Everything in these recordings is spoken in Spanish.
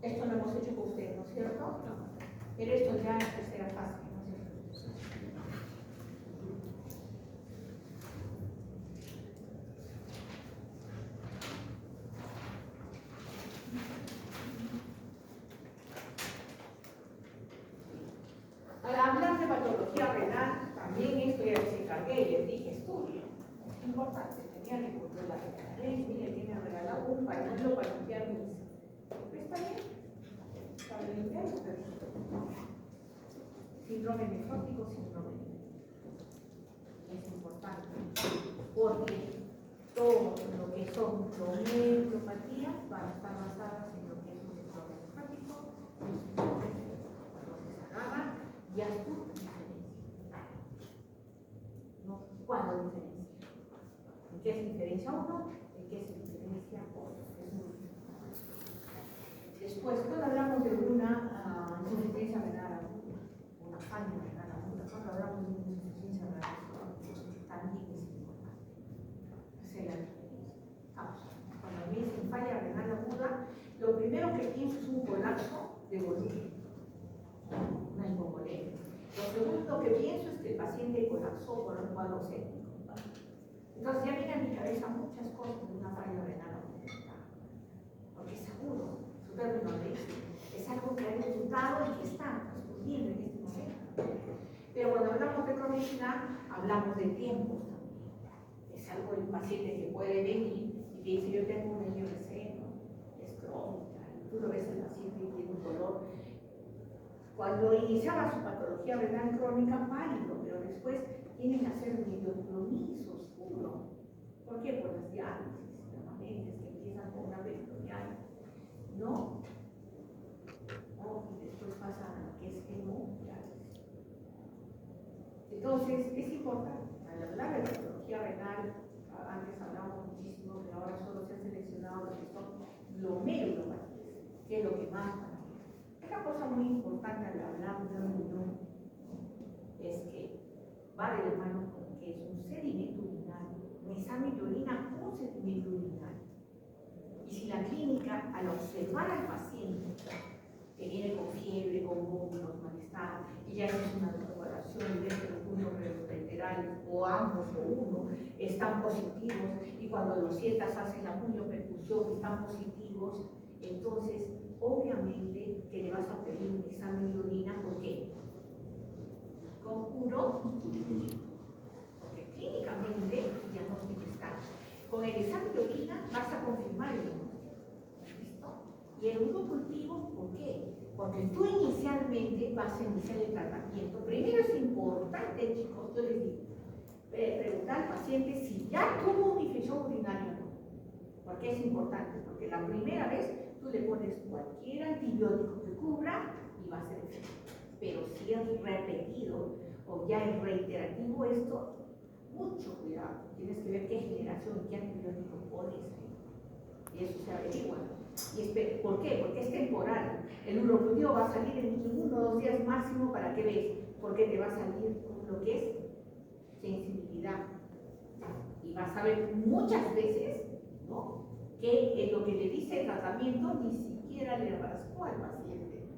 Esto lo hemos hecho con ustedes, ¿no es cierto? No. Pero esto ya es tercera fase, ¿no es cierto? Al hablar de patología renal, también esto ya les encargué y les dije, estudio. Es importante, tenía que controlar la renal. Mire, tiene regalado un pañuelo para limpiar mis. ¿Está bien? Para limpiar los perritos. Síndrome nefrótico, síndrome es importante porque todo lo que son glomerulopatías van a estar basadas en lo que es un síndrome nefrótico, cuando se agarra, ya es tu diferencia. ¿No? ¿Cuándo diferencia? ¿En qué se diferencia uno? ¿En qué se diferencia otro? Es muy importante. Después, cuando hablamos de una insuficiencia renal aguda, una falla renal aguda, cuando hablamos de una insuficiencia renal aguda, también es importante hacer la diferencia. Cuando me dicen falla renal aguda, lo primero que pienso es un colapso de volumen, una hipovolemia. Lo segundo que pienso es que el paciente colapsó por un cuadro séptico. Entonces ya viene a mi cabeza muchas cosas de una falla renal aguda, porque es agudo, su término es algo que ha resultado y que está ocurriendo en este momento. Pero cuando hablamos de cronicidad, hablamos de tiempos también. Es algo del paciente que puede venir y te dice, yo tengo una IRC, ¿no? Es crónica, y tú lo ves al paciente y tiene un dolor. Cuando iniciaba su patología renal crónica, pálido, pero después tienen que hacer medioclonizo oscuro. ¿Por qué? Por las diálisis permanentes que empiezan con una peritoneal, ¿no? Y después pasa a lo que es hemodiálisis. Entonces, es importante, al hablar de patología renal, antes hablábamos muchísimo, pero ahora solo se han seleccionado lo que son glomerulopatías, que es lo que más para mí. Otra cosa muy importante al hablar de un riñón es que va de la mano con que es un sedimento urinario, un examen de orina con sedimento urinario. Y si la clínica, al observar al paciente, que viene con fiebre, con vómitos, malestar, y ya es una coagulación de los puntos reiterales, o ambos o uno, están positivos, y cuando los sientas hacen la puniopercusión, están positivos, entonces, obviamente, que le vas a pedir un examen de orina, ¿por qué? Conjuro, porque clínicamente el diagnóstico está. Con el examen de orina vas a confirmar el diagnóstico. ¿Listo? Y el urocultivo, ¿por qué? Porque tú inicialmente vas a iniciar el tratamiento. Primero es importante, chicos, yo les digo, preguntar al paciente si ya tuvo una infección urinaria o no. ¿Por qué es importante? Porque la primera vez tú le pones cualquier antibiótico que cubra y va a ser efectivo. Pero si es repetido o ya es reiterativo esto, mucho cuidado. Tienes que ver qué generación y qué antibiótico pones ahí. Y eso se averigua. Y ¿por qué? Porque es temporal. El urocultivo va a salir en 1 o 2 días máximo para que veas. Porque te va a salir lo que es sensibilidad. Y vas a ver muchas veces, ¿no?, que en lo que le dice el tratamiento ni siquiera le rascó al paciente,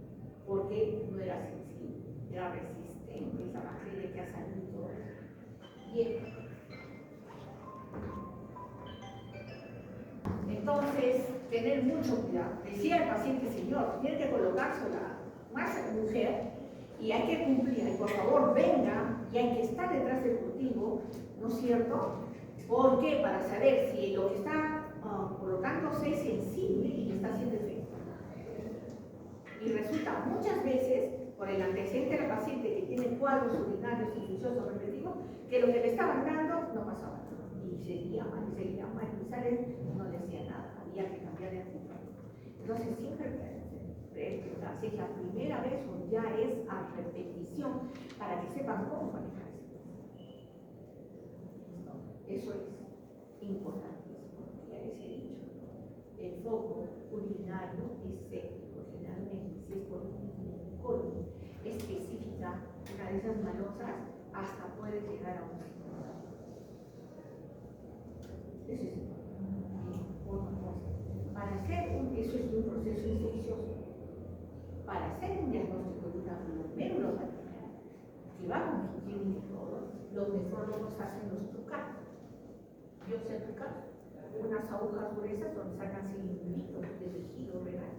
porque no era sensible, era resistente esa bacteria que ha salido. Bien. Entonces, tener mucho cuidado. Decía el paciente, señor, tiene que colocársela más mujer y hay que cumplir, y por favor venga y hay que estar detrás del cultivo, ¿no es cierto? ¿Por qué? Para saber si lo que está colocándose es sensible y le está haciendo efecto. Y resulta muchas veces, por el antecedente del paciente que tiene cuadros urinarios infecciosos repetitivos, que lo que le estaban dando no pasaba nada. Y seguía mal, y sale, no le hacía nada, había que cambiar de antibiótico. Entonces siempre preguntar si es la primera vez o ya es a repetición, para que sepan cómo manejar eso. Eso es importantísimo, ya les he dicho. El foco urinario es séptico, generalmente si es por un colon específica, una de esas malosas, hasta puede llegar a un síndrome. Eso es importante. Para hacer eso es un proceso infeccioso. para hacer un diagnóstico de una glomerulopatía, que va con higiene y todo, los nefrólogos hacen los trucados. Yo sé trucar, unas agujas gruesas donde sacan cilindritos de tejido renal.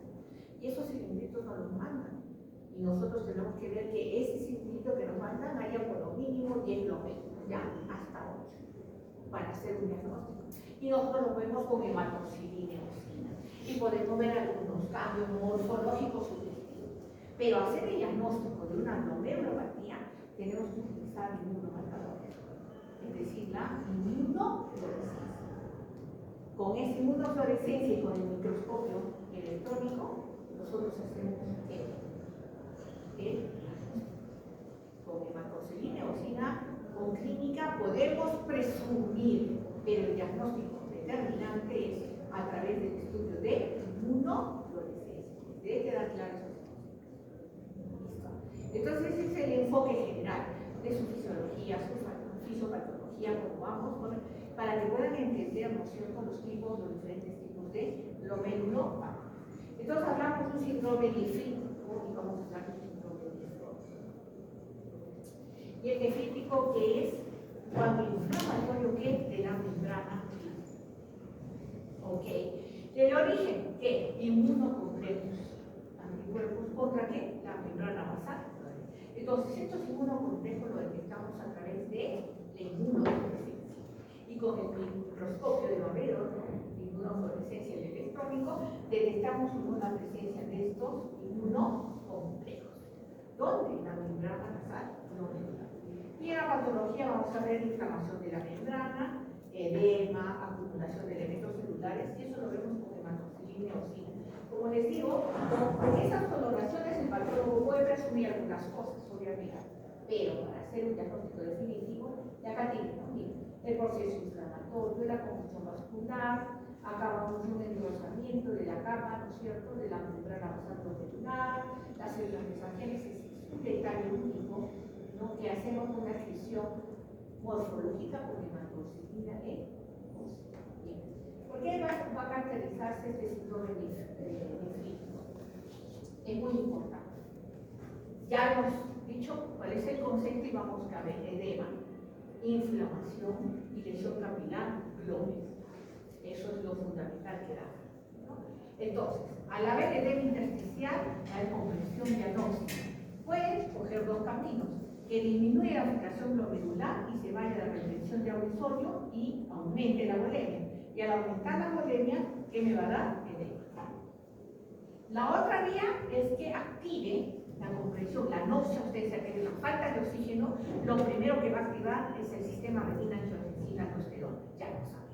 Y esos cilindritos nos los mandan. Y nosotros tenemos que ver que ese cilindrito que nos mandan haya por lo mínimo 10 kilómetros, ya hasta 8, para hacer un diagnóstico. Y nosotros lo vemos con hematoxilina y eosina. Y podemos ver algunos cambios morfológicos sugestivos. Pero hacer el diagnóstico de una glomerulopatía tenemos que utilizar inmunomarcadores, es decir, la inmunofluorescencia. Con esa inmunofluorescencia y con el microscopio electrónico, nosotros hacemos con hematoxilina, eosina, con clínica podemos presumir, pero el diagnóstico determinante es a través del estudio de inmunofluorescencia. Debe quedar claro eso. Entonces ese es el enfoque general de su fisiología, su fisiopatología, como vamos, para que puedan entender, ¿no es cierto?, los diferentes tipos de glomerulopatía. Entonces hablamos de un síndrome nefrítico y vamos a hablar de un síndrome nefrótico. Y el nefrítico, que es cuando el inflamatorio que de la membrana. Ok. Del origen, ¿qué? Inmunocomplejos. Anticuerpos contra qué? La membrana basal. Entonces, estos inmunocomplejos los detectamos a través de la inmunofluorescencia. Y con el microscopio de barrero, inmunofluorescencia y electrónico, detectamos la presencia de estos inmunocomplejos, donde la membrana basal no está. Y en la patología vamos a ver inflamación de la membrana, edema, acumulación de elementos celulares, y eso lo vemos con hematoxilina y eosina. Como les digo, con esas coloraciones el patólogo puede presumir algunas cosas, obviamente, pero para hacer un diagnóstico definitivo, ya acá tienen, ¿no? El proceso inflamatorio, la confusión vascular, acá vamos un engrosamiento de la capa, ¿no es cierto?, de la membrana basal glomerular, las células mesangiales, es un detalle único, ¿no?, que hacemos una descripción morfológica con hematoxilina e eosina. Bien. ¿Por qué va a caracterizarse este síndrome nefrítico? Es muy importante. Ya hemos dicho cuál es el concepto y vamos a ver edema, inflamación y lesión capilar, glomerular. Eso es lo fundamental que da, ¿no? Entonces, al haber edema intersticial, hay compresión diagnóstica. Puede coger dos caminos, que disminuye la filtración glomerular y se vaya a la retención de agua y sodio y aumente la volemia. Y al aumentar la volemia, ¿qué me va a dar? Edema. La otra vía es que active la compresión, la noxiostesia, que es la falta de oxígeno. Lo primero que va a activar es el sistema renina-angiotensina-aldosterona, ya lo saben.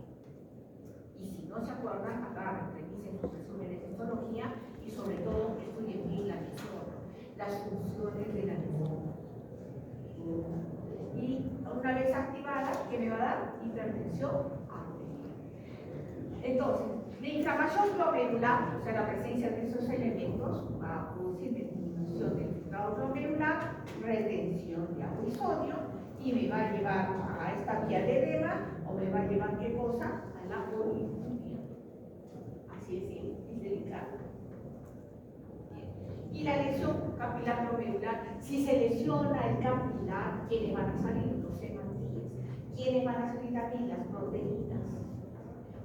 Y si no se acuerdan, acá revisen sus resúmenes de histología y sobre todo estudien bien la nefrona, las funciones de la nefrona. Y una vez activada, ¿qué me va a dar? Hipertensión arterial. Entonces, la inflamación glomerular, o sea, la presencia de esos elementos, va a producir disminución del filtrado glomerular, retención de agua y sodio, y me va a llevar a esta vía de edema, o me va a llevar, ¿qué cosa? A la poliuria. Así es delicado. Y la lesión capilar glomerular, si se lesiona el capilar, ¿quiénes van a salir? Los hematíes. ¿Quiénes van a salir también? Las proteínas.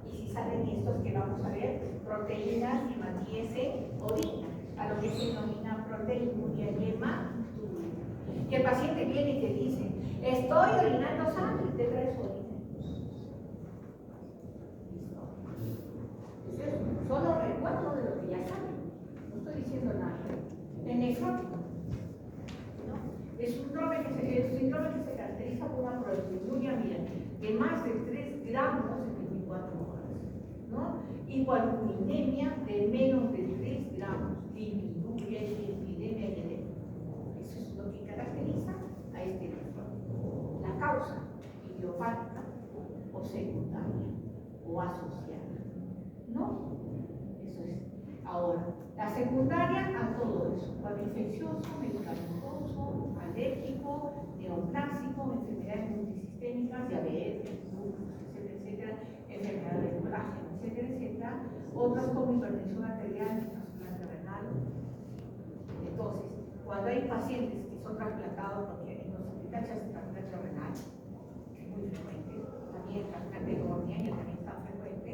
Y si salen estos que vamos a ver, proteínas, hematíes, orina, a lo que se denomina proteinuria y hematuria. Que el paciente viene y te dice, estoy orinando sangre, te traes orina. ¿Listo? Solo recuerdo de lo que ya saben. No estoy diciendo nada. El nefrótico, ¿no? Es un síndrome que se caracteriza por una proteinuria de más de 3 gramos en 24 horas, ¿no? Y guanilinemia de menos de 3 gramos, disminuye epidemia y edema. Eso es lo que caracteriza a este nefrótico. La causa idiopática o secundaria o asociada, ¿no? Eso es. Ahora, la secundaria a todo eso, cuadro infeccioso, medicamentoso, alérgico, neoplásico, enfermedades multisistémicas, diabetes, etcétera, etcétera, enfermedades de colágeno, etcétera, etcétera, otras como hipertensión arterial, insuficiencia renal, cuando hay pacientes que son trasplantados, porque en los hospitales se hace trasplante renal, que es muy frecuente, también el trasplante de córnea, que también está frecuente,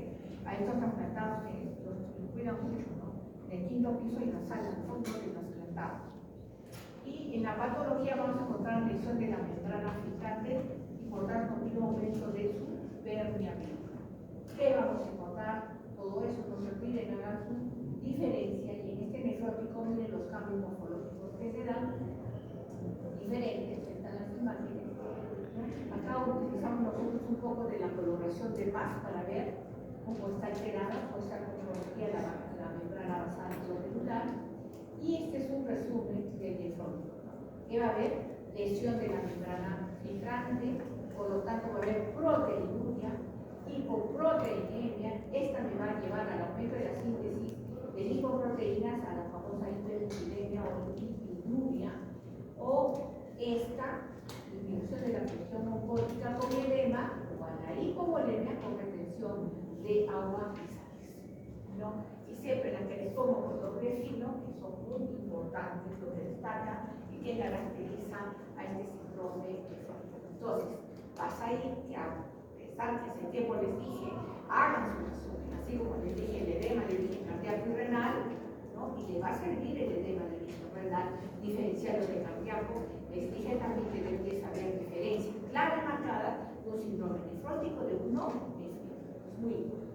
a estos trasplantados que los cuidan mucho, ¿no? En el quinto piso y en la sala, al fondo de trasplantados. Y en la patología vamos a encontrar lesión de la membrana filtrante y por dar continuo aumento de su permeabilidad. ¿Qué vamos a encontrar? Todo eso no se olviden, hagan su diferencia, y en este nefrótico miren los cambios morfológicos que se dan, diferentes, están las imágenes. Acá utilizamos nosotros un poco de la coloración de paz para ver cómo está alterada nuestra morfología de la membrana basal celular. Y este es un resumen del nefrótico, que va a haber lesión de la membrana filtrante, por lo tanto va a haber proteinuria, hipoproteinemia. Esta me va a llevar al aumento de la síntesis de lipoproteínas, a la famosa hiperuricemia o hipinuria, o esta disminución de la presión oncótica con edema, o a la hipovolemia con retención de agua y sales, ¿no? Y siempre la que les pongo con doble filo, que son muy importantes, lo que destaca y que caracteriza a este síndrome nefrótico. Entonces, pasa ahí, que antes en tiempo les dije, hagan su resumen, así como les dije el edema, les dije cardíaco y renal, ¿no? Y les va a servir el edema del renal, diferenciarlo de cardíaco. Les dije también que deben de saber diferencia clara y marcada de un síndrome nefrótico de uno nefrótico. Es muy importante.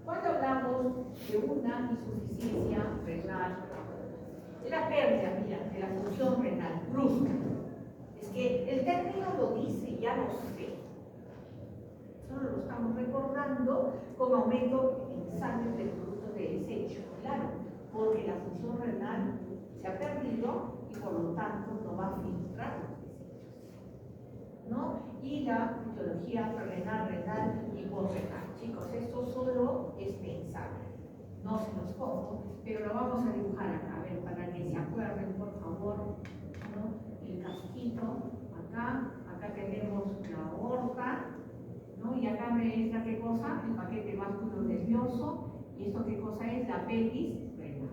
Cuando hablamos de una insuficiencia renal, de la pérdida, mira, de la función renal brusca, es que el término lo dice, ya lo sé. Solo lo estamos recordando con aumento en sangre del producto de desecho, claro, porque la función renal se ha perdido y por lo tanto no va a filtrar los desechos, ¿no? Y la fisiología renal y posrenal. Chicos, esto solo es pensar, no se los pongo, pero lo vamos a dibujar acá, a ver, para que se acuerden, por favor, ¿no? El casquito, acá tenemos la aorta, ¿no? Y acá me es la qué cosa, el paquete vascular nervioso, y esto qué cosa es, la pelvis renal.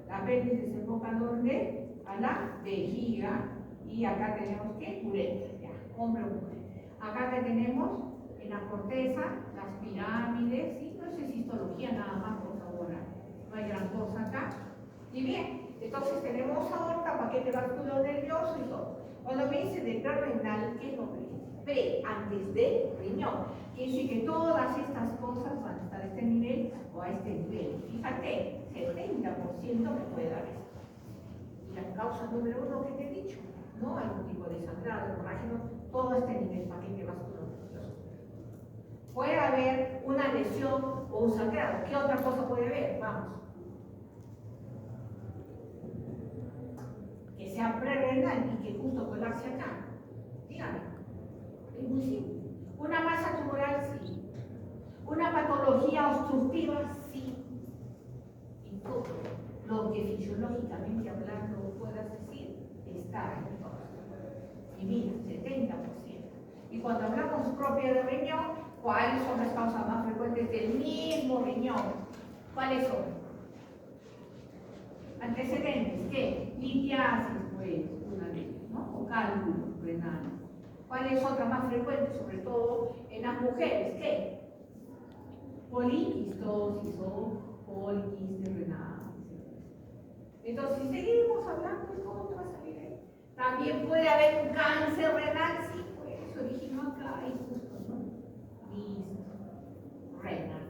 La pelvis desemboca ¿dónde? A la vejiga, y acá tenemos ¿qué? Uretra, ya, hombre o mujer. Acá que tenemos en la corteza, las pirámides, ¿sí? No es histología nada más, por favor, no hay gran cosa acá. Y bien, entonces tenemos aorta, paquete vascular nervioso y todo. Cuando me dice de renal, ¿qué nombre? Pre, antes de riñón. Quiere decir que todas estas cosas van a estar a este nivel o a este nivel. Fíjate, 70% me puede dar esto. Y la causa número 1 que te he dicho, ¿no? Algún tipo de sangrado, hemorrágico, todo este nivel, paquete vascular nervioso. Puede haber una lesión o un sangrado. ¿Qué otra cosa puede haber? Vamos. Que sea prerrenal y que justo colapse acá. Dígame. Es muy simple. Una masa tumoral, sí. Una patología obstructiva, sí. Y todo lo que fisiológicamente hablando puedas decir está en todo. Y mira, 70%. Y cuando hablamos propia de riñón, ¿cuáles son las causas más frecuentes del mismo riñón? ¿Cuáles son? Antecedentes, ¿qué? Litiasis, pues, una de ellas, ¿no? O cálculo renal. ¿Cuál es otra más frecuente, sobre todo en las mujeres? ¿Qué? Poliquistosis o poliquistis renal. Entonces, si seguimos hablando, ¿cómo te va a salir ahí? También puede haber un cáncer renal, sí, pues, se originó acá y justo, ¿no? Listo. Renal.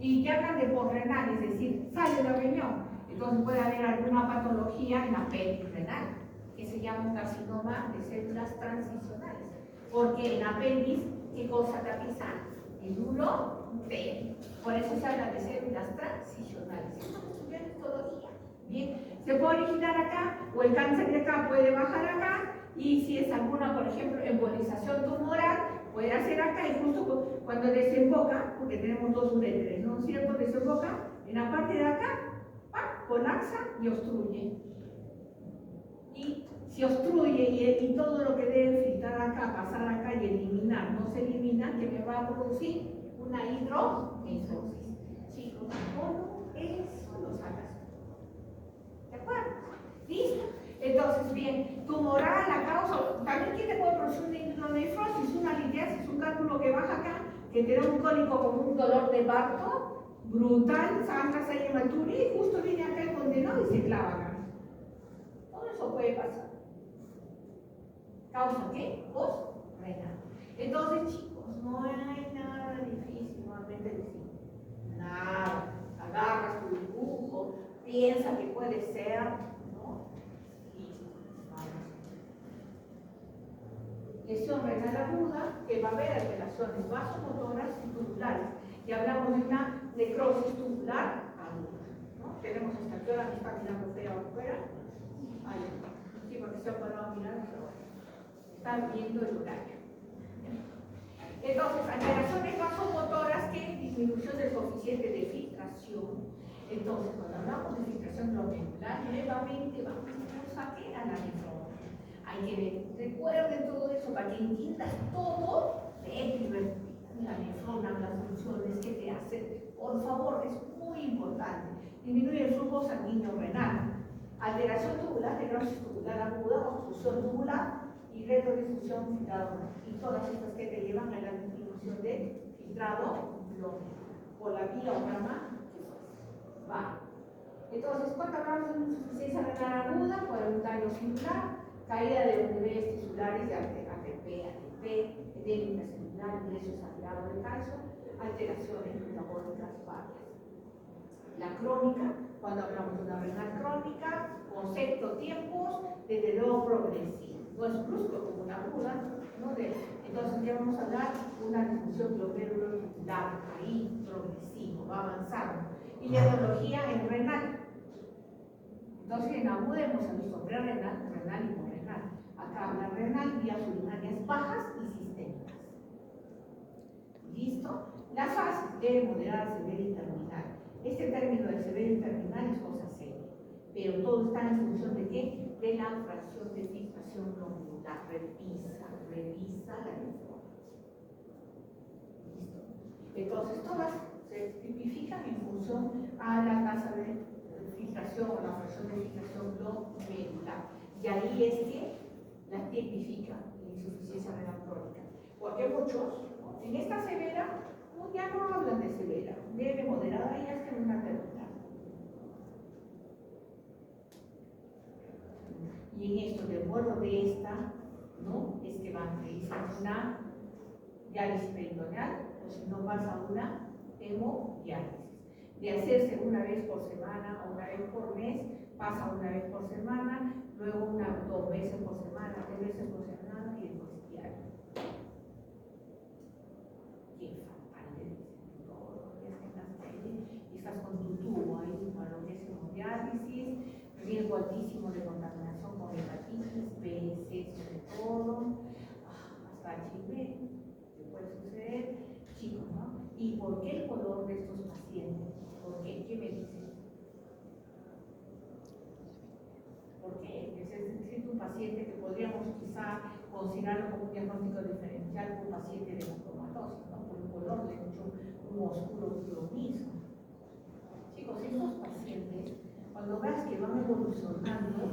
Y que hablan de posrenal, es decir, sale del riñón. Entonces puede haber alguna patología en la pelvis renal, que se llama un carcinoma de células transicionales. Porque en la pelvis, ¿qué cosa tapiza? El urote. Por eso se habla de células transicionales. Esto es estudiar histología. Bien, se puede originar acá, o el cáncer de acá puede bajar acá, y si es alguna, por ejemplo, embolización tumoral, puede hacer acá, y justo cuando desemboca, porque tenemos dos uréteres, ¿no es cierto? Desemboca en la parte de acá, ¡pam!, colapsa y obstruye. Y si obstruye y todo lo que debe filtrar acá, pasar acá y eliminar, no se elimina, que me va a producir una hidronesosis. Chicos, todo eso lo sacas. te da un cólico como un dolor de parto, brutal, sangras ahí en Maturi, y justo viene acá el condenado y se clava acá. Todo eso puede pasar. ¿Causa qué? Post-renal. Entonces, chicos, no hay nada difícil, nuevamente decir. Nada. Agarras tu dibujo, piensa que puede ser, ¿no? Y vamos. Lesión renal aguda, que va a haber alteraciones vasomotoras y tubulares. Y hablamos de una necrosis tubular aguda, ¿no? Tenemos hasta aquí ahora, me está mirando feo afuera. Ahí está. Sí, porque se ha parado a mirar, pero bueno. Está viendo el horario. Entonces, alteraciones vasomotoras, que disminución del coeficiente de filtración. Entonces, cuando hablamos de filtración glomerular, nuevamente vamos a ¿qué? A la nefrona. Hay que ver, recuerden todo eso para que entiendas todo de la nefrona, las funciones que te hacen. Por favor, es muy importante. Disminuye el flujo sanguíneo renal. Alteración tubular, necrosis tubular aguda, obstrucción tubular y retrodifusión filtrado. Y todas estas que te llevan a la disminución de filtrado por la vía o rama. Va. Entonces, cuando hablamos de una insuficiencia renal aguda, por un daño celular, caída de los niveles tisulares de ATP, edema celular, ingresos al grado de calcio, alteraciones metabólicas varias. La crónica, cuando hablamos de una renal crónica, concepto, tiempos, desde luego progresivo. No es brusco como una aguda, ¿no? Entonces ya vamos a hablar de una disfunción glomerular, ahí progresivo, va avanzando. Y la etiología en renal. Entonces en aguda hemos visto renal y no renal. Acá habla renal, vías urinarias bajas y sistémicas. ¿Listo? Las fases de moderada, severa y terminal. Este término de severa y terminal es cosa seria, pero todo está en función de ¿qué? De la fracción de filtración glomerular. Revisa la nefrona. ¿Listo? Entonces todas se tipifican en función a la tasa de filtración o la fracción de filtración glomerular. Y ahí es que la tipifica la insuficiencia renal crónica. Porque muchos, ¿no? En esta severa, ya no hablan de severa, leve, moderada y hasta en una terminal. Y en esto, de acuerdo de esta, ¿no? Es que van a realizar una diálisis peritoneal, o si no pasa una hemodiálisis. De hacerse una vez por semana o una vez por mes, pasa una vez por semana, luego 2 veces por semana, 3 veces por semana y después diario. Qué fatal, todos los días en las calles y estás con tu tubo ahí para lo que es hemodiálisis, riesgo altísimo de contaminación con hepatitis, B, C sobre todo, hasta HIV, que puede suceder, chicos, ¿no? ¿Y por qué el color de estos pacientes? ¿Por qué? ¿Qué me dicen? ¿Por qué? Es un paciente que podríamos quizá considerarlo como un diagnóstico diferencial, un paciente de hemocromatosis, ¿no? Por el color de mucho un oscuro plomismo. Chicos, estos pacientes, cuando veas que van evolucionando,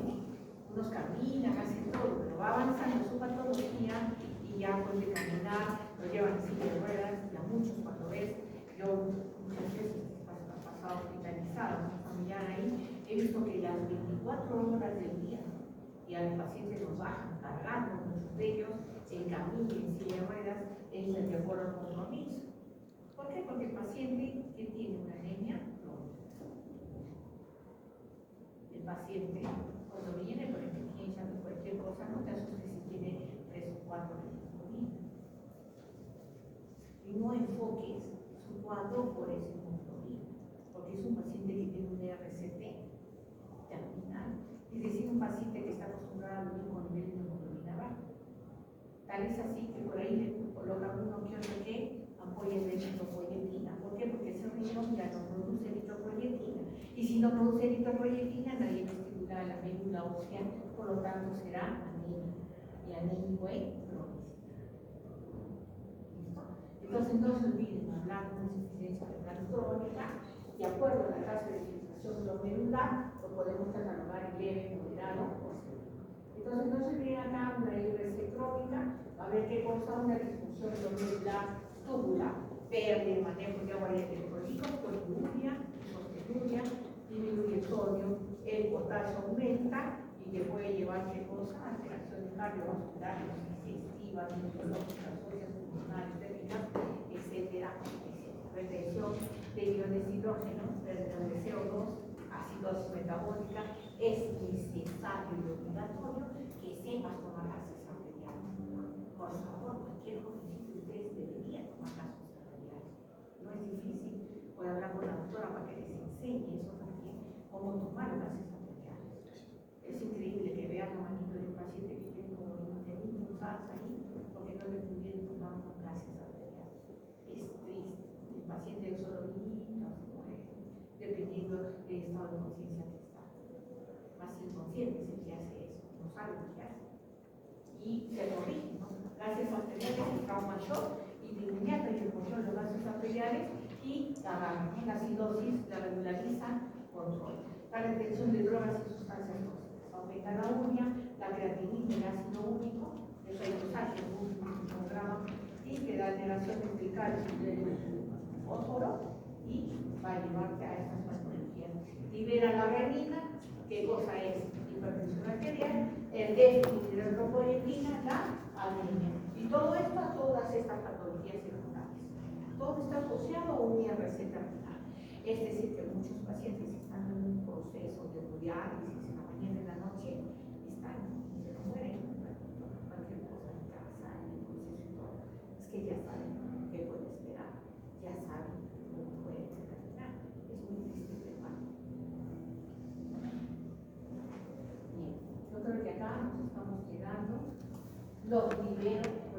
unos caminan, hacen todo, pero va avanzando su patología y ya puede caminar, lo llevan en silla de ruedas, y a muchos cuando ves, yo muchas veces pasado hospitalizado, un familiar ahí, he visto que las 24 horas del día y al paciente los bajan cargando, muchos de ellos en camilla, en silla de ruedas, es el de acuerdo al compromiso. ¿Por qué? Porque el paciente que tiene una anemia crónica. El paciente, cuando viene por emergencia o cualquier cosa, no te asustes si tiene 3 o 4 de hemoglobina. Y no enfoques su cuadro por ese hemoglobina, porque es un paciente que tiene un RCT terminal, es decir, un paciente que está acostumbrado a vivir con nivel de hemoglobina bajo. Tal es así que por ahí le colocan uno que otro que apoya de eritropoyetina. ¿Por qué? Porque ese riñón ya no produce eritropoyetina. Y si no produce eritropoyetina, nadie va a estimular la médula ósea, por lo tanto será anemia. Y anémico es cronicidad. ¿Listo? Entonces no se olviden hablar de una insuficiencia renal crónica. De acuerdo a la tasa de filtración glomerular, lo podemos catalogar en leve, moderado o severo. Entonces no se olviden acá una IRC crónica, a ver qué causa una disfunción glomerular tubular. pérdida de manejo de agua electrónica, poliuria, isostenuria, disminuye el sodio, el potasio aumenta y que puede llevar ¿qué cosa? Alteraciones cardiovasculares, digestivas, neurológicas, óseas, pulmonares, renales, etcétera, etcétera. Retención de iones de hidrógeno, retención de CO2, acidosis metabólica. Es necesario y obligatorio que sepas tomar gases arteriales. Por favor, cualquier jovencito de ustedes debería tomar gases arteriales. No es difícil, voy a hablar con la doctora para que les enseñe eso también, cómo tomar gases arteriales. Es increíble que vean la manito de un paciente que tiene como 20.000 pulsadas ahí, porque no le pudieron tomar gases arteriales. Es triste. El paciente solo no se muere, dependiendo del estado de conciencia que está. Más inconsciente es el que hace eso, no sabe lo que hace. Y se corrige, ¿no? Gases arteriales, el trauma shock, y de inmediato hay el control de los gases arteriales y la acidosis la regulariza, control. La retención de drogas y sustancias tóxicas. Aumenta la urea, la creatinina, el ácido úrico, el hidroxágeno, un programa, y que da alteración del calcio y del fósforo y va a llevarte a estas patologías. Libera la renina, ¿qué cosa es? Hipertensión arterial, el déficit de tropoyetina, la anemia. Y todo esto a todas estas patologías secundarias. Todo está asociado a un IRC terminal. Es decir, que muchos pacientes están en un proceso de diálisis en la mañana y en la noche, están y se mueren cualquier cosa en casa, en el proceso y todo. Es que ya saben qué puede esperar, ya saben cómo puede terminar. Es muy triste, hermano. Bien, yo creo que acá nos estamos quedando. Los libero.